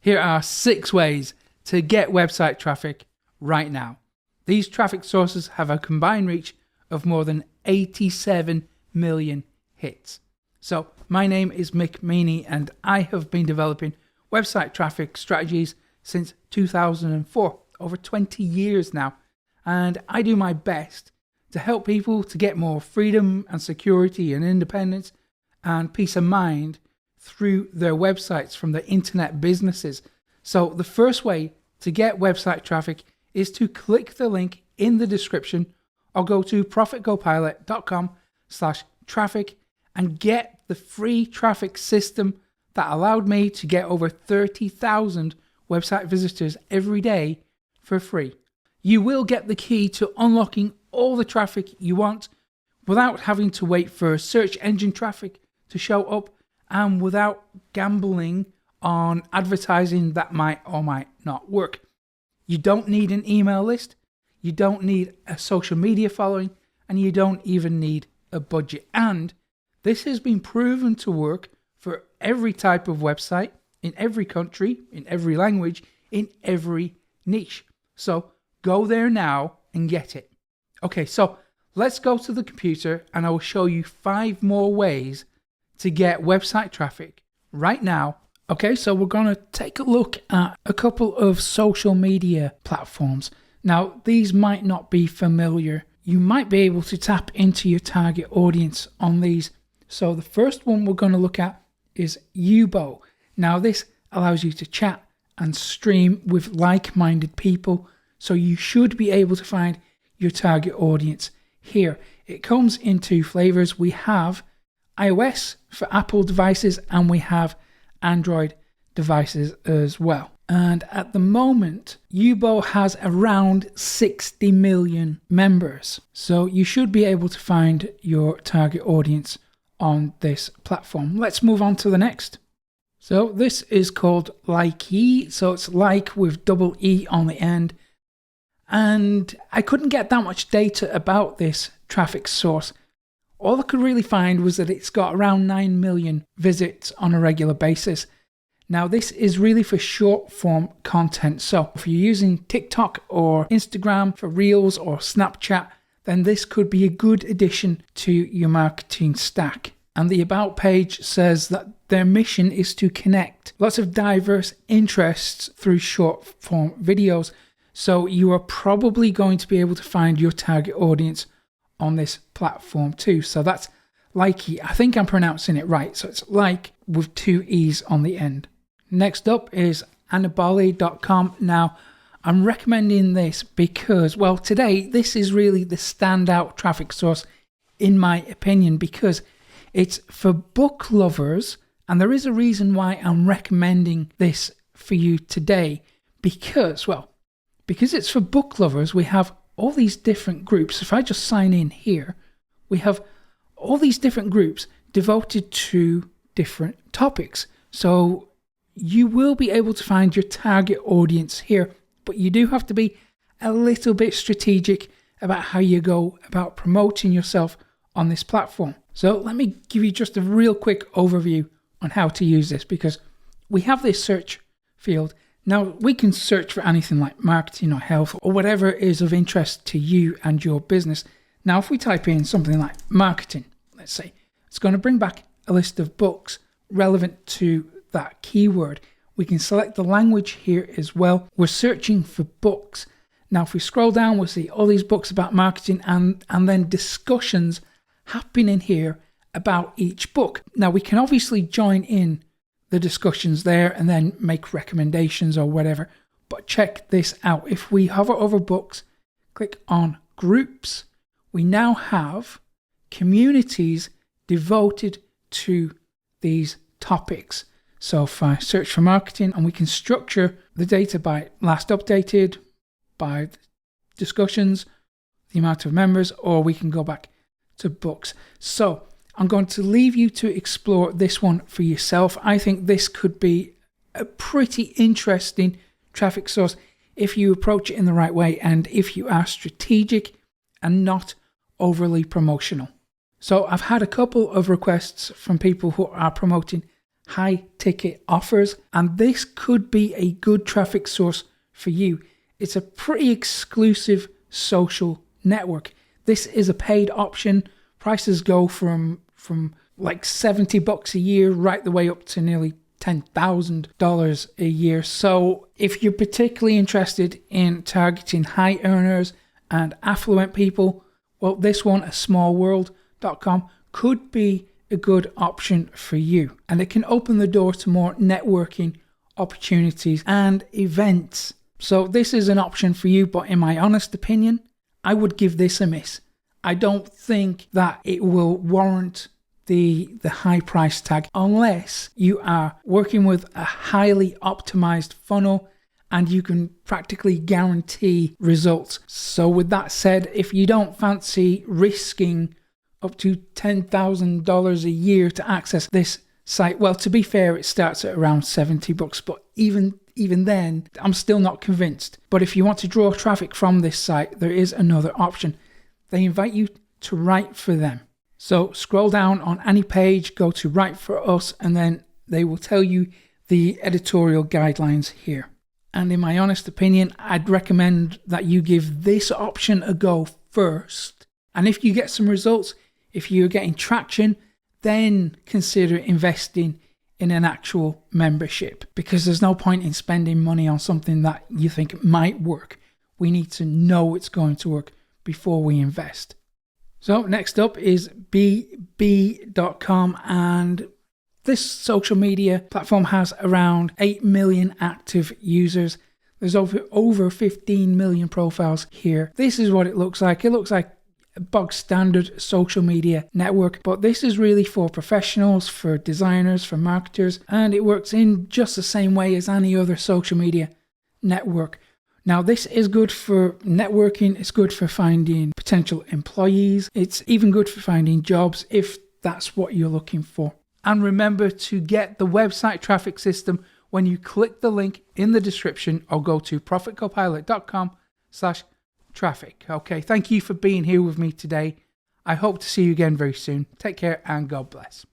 Here are 6 ways to get website traffic right now. These traffic sources have a combined reach of more than 87 million hits. So my name is Mick Meaney and I have been developing website traffic strategies since 2004, over 20 years now. And I do my best to help people to get more freedom and security and independence and peace of mind through their websites from their internet businesses. So the first way to get website traffic is to click the link in the description or go to profitgopilot.com/traffic and get the free traffic system that allowed me to get over 30,000 website visitors every day for free. You will get the key to unlocking all the traffic you want without having to wait for search engine traffic to show up and without gambling on advertising that might or might not work. You don't need an email list, you don't need a social media following, and you don't even need a budget. And this has been proven to work for every type of website, in every country, in every language, in every niche. So go there now and get it. Okay, so let's go to the computer and I will show you 5 more ways to get website traffic right now. Okay, so we're going to take a look at a couple of social media platforms. Now, these might not be familiar. You might be able to tap into your target audience on these. So the first one we're going to look at is Yubo. Now, this allows you to chat and stream with like-minded people. So you should be able to find your target audience here. It comes in 2 flavors. We have iOS for Apple devices and we have Android devices as well. And at the moment, Yubo has around 60 million members. So you should be able to find your target audience on this platform. Let's move on to the next. So this is called Likee. So it's like with double E on the end. And I couldn't get that much data about this traffic source. All I could really find was that it's got around 9 million visits on a regular basis. Now, this is really for short form content. So if you're using TikTok or Instagram for Reels or Snapchat, then this could be a good addition to your marketing stack. And the About page says that their mission is to connect lots of diverse interests through short form videos. So you are probably going to be able to find your target audience on this platform too. So that's Likee. I think I'm pronouncing it right. So it's like with 2 E's on the end. Next up is Anaboli.com. Now, I'm recommending this because, well, today this is really the standout traffic source in my opinion because it's for book lovers, and there is a reason why I'm recommending this for you today because it's for book lovers. We have all these different groups. If I just sign in here, we have all these different groups devoted to different topics. So you will be able to find your target audience here, but you do have to be a little bit strategic about how you go about promoting yourself on this platform. So let me give you just a real quick overview on how to use this because we have this search field. Now, we can search for anything like marketing or health or whatever is of interest to you and your business. Now, if we type in something like marketing, let's say, it's going to bring back a list of books relevant to that keyword. We can select the language here as well. We're searching for books. Now, if we scroll down, we'll see all these books about marketing and then discussions happening here about each book. Now, we can obviously join in the discussions there and then make recommendations or whatever. But check this out. If we hover over books, click on groups, we now have communities devoted to these topics. So if I search for marketing, and we can structure the data by last updated, by discussions, the amount of members, or we can go back to books. So I'm going to leave you to explore this one for yourself. I think this could be a pretty interesting traffic source if you approach it in the right way and if you are strategic and not overly promotional. So I've had a couple of requests from people who are promoting high ticket offers, and this could be a good traffic source for you. It's a pretty exclusive social network. This is a paid option. Prices go from like $70 a year right the way up to nearly $10,000 a year. So if you're particularly interested in targeting high earners and affluent people, well, this one, asmallworld.com, could be a good option for you. And it can open the door to more networking opportunities and events. So this is an option for you, but in my honest opinion, I would give this a miss. I don't think that it will warrant the high price tag unless you are working with a highly optimized funnel and you can practically guarantee results. So with that said, if you don't fancy risking up to $10,000 a year to access this site, well, to be fair, it starts at around $70, but even then, I'm still not convinced. But if you want to draw traffic from this site, there is another option. They invite you to write for them. So scroll down on any page, go to Write for Us, and then they will tell you the editorial guidelines here. And in my honest opinion, I'd recommend that you give this option a go first. And if you get some results, if you're getting traction, then consider investing in an actual membership, because there's no point in spending money on something that you think might work. We need to know it's going to work before we invest. So next up is BB.com, and this social media platform has around 8 million active users. There's over 15 million profiles here. This is what it looks like. It looks like a bog standard social media network, but this is really for professionals, for designers, for marketers, and it works in just the same way as any other social media network. Now, this is good for networking, it's good for finding potential employees, it's even good for finding jobs if that's what you're looking for. And remember to get the website traffic system when you click the link in the description or go to profitcopilot.com/traffic. Okay, thank you for being here with me today. I hope to see you again very soon. Take care and God bless.